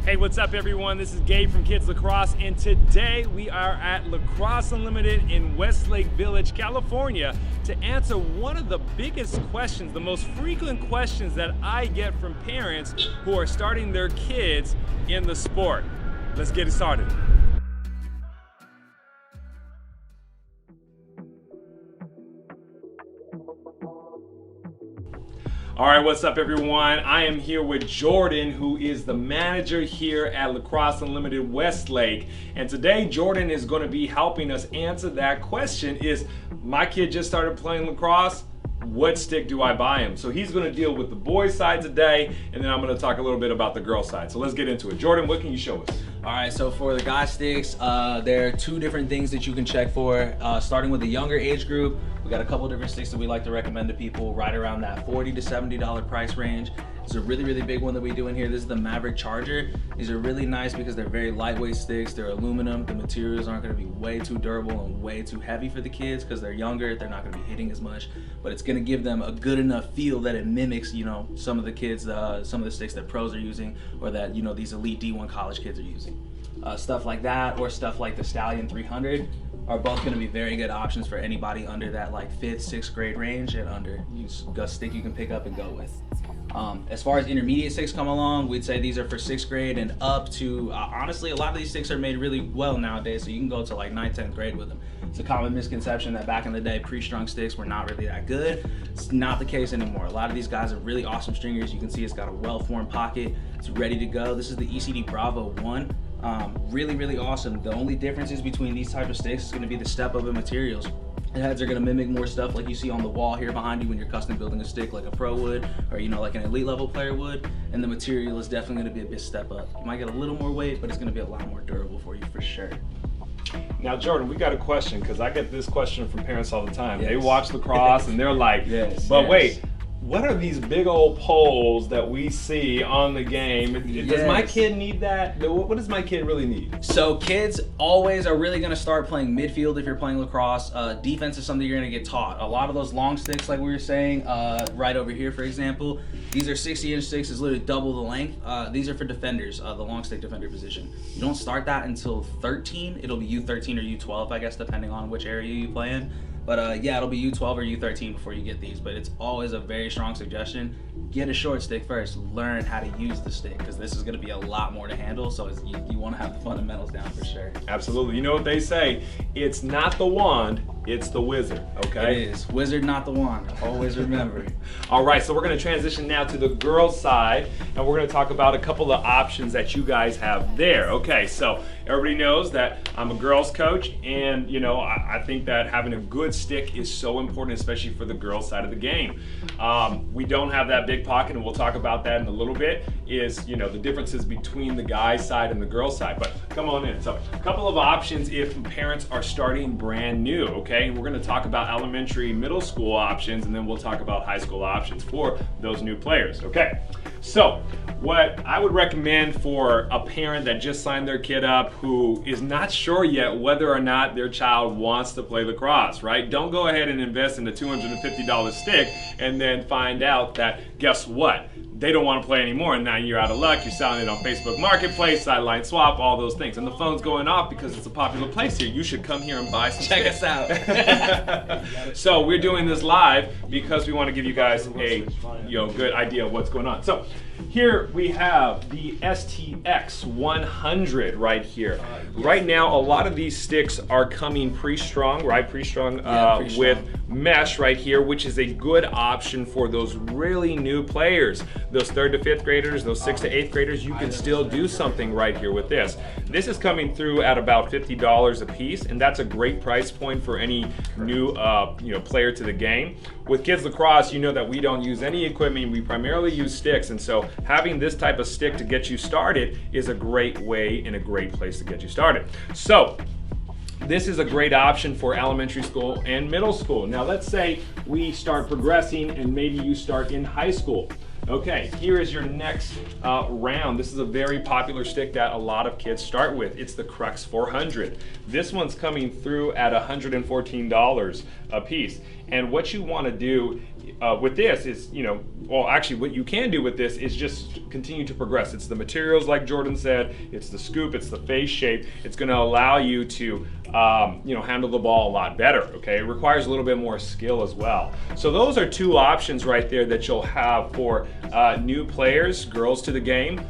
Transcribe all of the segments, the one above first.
Hey, what's up everyone? This is Gabe from Kids Lacrosse, and today we are at Lacrosse Unlimited in Westlake Village, California to answer one of the biggest questions, the most frequent questions that I get from parents who are starting their kids in the sport. Let's get it started. All right, what's up everyone? I am here with Jordan, who is the manager here at Lacrosse Unlimited Westlake. And today Jordan is going to be helping us answer that question. Is my kid just started playing lacrosse? What stick do I buy him? So he's going to deal with the boys side today, and then I'm going to talk a little bit about the girls side. So let's get into it. Jordan, what can you show us? All right, so for the guy sticks, there are two different things that you can check for. Starting with the younger age group, we got a couple different sticks that we like to recommend to people right around that $40 to $70 price range. It's a really big one that we do in here. This is the Maverick Charger. These are really nice because they're very lightweight sticks. They're aluminum. The materials aren't going to be way too durable and way too heavy for the kids because they're younger. They're not going to be hitting as much, but it's going to give them a good enough feel that it mimics, you know, some of the kids, some of the sticks that pros are using, or that, you know, these elite D1 college kids are using. Stuff like that, or stuff like the Stallion 300 are both going to be very good options for anybody under that like 5th, 6th grade range and under. A stick you can pick up and go with. As far as intermediate sticks come along, we'd say these are for 6th grade and up to, honestly, a lot of these sticks are made really well nowadays, so you can go to like 9th, 10th grade with them. It's a common misconception that back in the day, pre-strung sticks were not really that good. It's not the case anymore. A lot of these guys are really awesome stringers. You can see it's got a well-formed pocket. It's ready to go. This is the ECD Bravo 1. Really awesome. The only differences between these type of sticks is going to be the step up in materials. The heads are going to mimic more stuff like you see on the wall here behind you when you're custom building a stick like a pro would, or you know, like an elite level player would. And the material is definitely going to be a big step up. You might get a little more weight, but it's going to be a lot more durable for you for sure. Now Jordan, we got a question, because I get this question from parents all the time. Yes. They watch lacrosse and they're like, yes. Wait, what are these big old poles that we see on the game? Does my kid need that? What does my kid really need? So kids always are really going to start playing midfield if you're playing lacrosse. Defense is something you're going to get taught. A lot of those long sticks, like we were saying, right over here, for example, these are 60-inch sticks, is literally double the length. These are for defenders, the long stick defender position. You don't start that until 13. It'll be U13 or U12, I guess, depending on which area you play in. But yeah, it'll be U12 or U13 before you get these, but it's always a very strong suggestion. Get a short stick first. Learn how to use the stick, because this is going to be a lot more to handle, so you want to have the fundamentals down for sure. Absolutely. You know what they say, it's not the wand, it's the wizard, okay? It is. Wizard, not the wand. Always remember. All right, so we're going to transition now to the girls side, and we're going to talk about a couple of options that you guys have there. Okay, so everybody knows that I'm a girls coach, and you know, I think that having a good stick is so important, especially for the girls side of the game. We don't have that big pocket, and we'll talk about that in a little bit, is, you know, the differences between the guys side and the girls side. But come on in. So a couple of options if parents are starting brand new, okay? And we're going to talk about elementary, middle school options, and then we'll talk about high school options for those new players, okay? So what I would recommend for a parent that just signed their kid up who is not sure yet whether or not their child wants to play lacrosse, right? Don't go ahead and invest in a $250 stick and then find out that, guess what? They don't want to play anymore, and now you're out of luck. You're selling it on Facebook Marketplace, sideline swap, all those things. And the phone's going off because it's a popular place here. You should come here and buy some Check sticks. us out. So we're doing this live because we want to give you guys a good idea of what's going on. So here we have the STX 100 right here. Right now, a lot of these sticks are coming pre-strung, right? Pre-strung with mesh right here, which is a good option for those really new players. Those 3rd to 5th graders, those 6th to 8th graders, you can still do something right here with this. This is coming through at about $50 a piece, and that's a great price point for any new player to the game. With Kids Lacrosse, you know that we don't use any equipment, we primarily use sticks, and so having this type of stick to get you started is a great way and a great place to get you started. So this is a great option for elementary school and middle school. Now let's say we start progressing and maybe you start in high school. Okay, here is your next round. This is a very popular stick that a lot of kids start with. It's the Crux 400. This one's coming through at $114 a piece. And what you want to do with this is, well, actually what you can do with this is just continue to progress. It's the materials, like Jordan said, it's the scoop, it's the face shape. It's going to allow you to, handle the ball a lot better, okay? It requires a little bit more skill as well. So those are two options right there that you'll have for new players, girls to the game,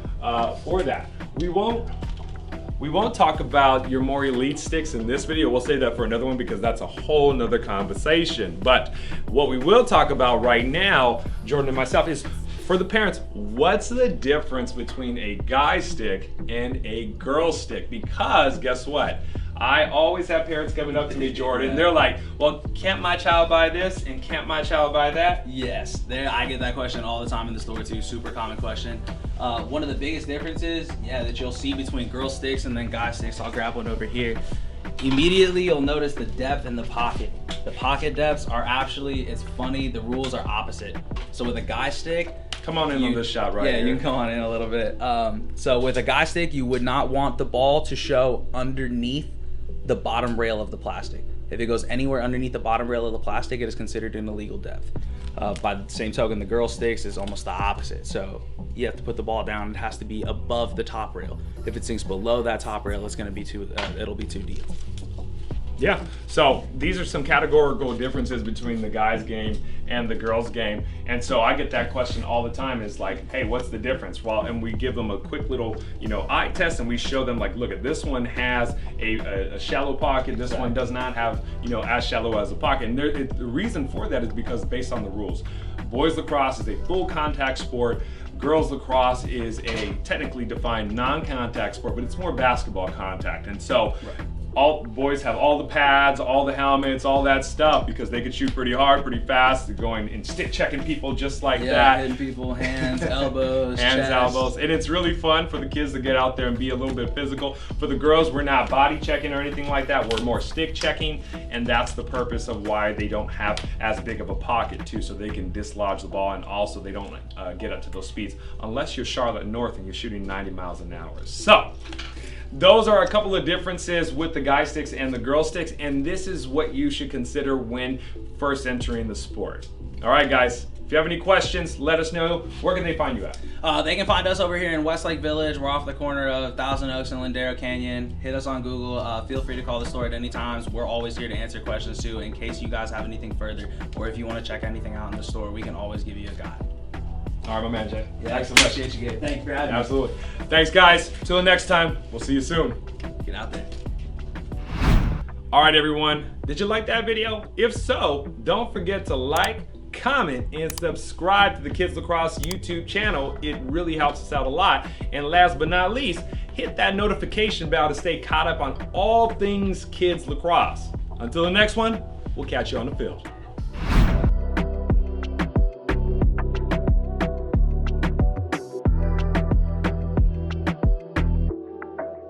for that. We won't talk about your more elite sticks in this video. We'll save that for another one because that's a whole nother conversation. But what we will talk about right now, Jordan and myself, is for the parents, what's the difference between a guy stick and a girl stick? Because guess what? I always have parents coming up to me, Jordan. They're like, well, can't my child buy this and can't my child buy that? Yes, I get that question all the time in the store too. Super common question. One of the biggest differences, that you'll see between girl sticks and then guy sticks. I'll grab one over here. Immediately, you'll notice the depth in the pocket. The pocket depths are actually, it's funny, the rules are opposite. So with a guy stick, come on in on this shot right here. Yeah, you can come on in a little bit. So with a guy stick, you would not want the ball to show underneath the bottom rail of the plastic. If it goes anywhere underneath the bottom rail of the plastic, it is considered an illegal depth. By the same token, the girl sticks is almost the opposite. So you have to put the ball down. It has to be above the top rail. If it sinks below that top rail, it's going to be it'll be too deep. Yeah, so these are some categorical differences between the guys' game and the girls' game. And so I get that question all the time is like, hey, what's the difference? Well, and we give them a quick little, eye test, and we show them like, look, this one has a shallow pocket. This one does not have, as shallow as a pocket. And the reason for that is because based on the rules. Boys lacrosse is a full contact sport. Girls lacrosse is a technically defined non-contact sport, but it's more basketball contact. And so all boys have all the pads, all the helmets, all that stuff because they can shoot pretty hard, pretty fast. They're going and stick checking people just like that. Hitting people, hands, elbows, hands, chest. elbows. And it's really fun for the kids to get out there and be a little bit physical. For the girls, we're not body checking or anything like that. We're more stick checking, and that's the purpose of why they don't have as big of a pocket too, so they can dislodge the ball, and also they don't get up to those speeds unless you're Charlotte North and you're shooting 90 miles an hour. So those are a couple of differences with the guy sticks and the girl sticks, and this is what you should consider when first entering the sport. All right, guys, if you have any questions, let us know. Where can they find you at? They can find us over here in Westlake Village. We're off the corner of Thousand Oaks and Lindero Canyon. Hit us on Google. Feel free to call the store at any time. We're always here to answer questions too, in case you guys have anything further, or if you want to check anything out in the store, we can always give you a guide. All right, my man, Jay. Yeah, thanks so much. Appreciate you, Gabe. Thank you for having me. Absolutely. Thanks, guys. Till the next time, we'll see you soon. Get out there. All right, everyone. Did you like that video? If so, don't forget to like, comment, and subscribe to the Kids Lacrosse YouTube channel. It really helps us out a lot. And last but not least, hit that notification bell to stay caught up on all things Kids Lacrosse. Until the next one, we'll catch you on the field.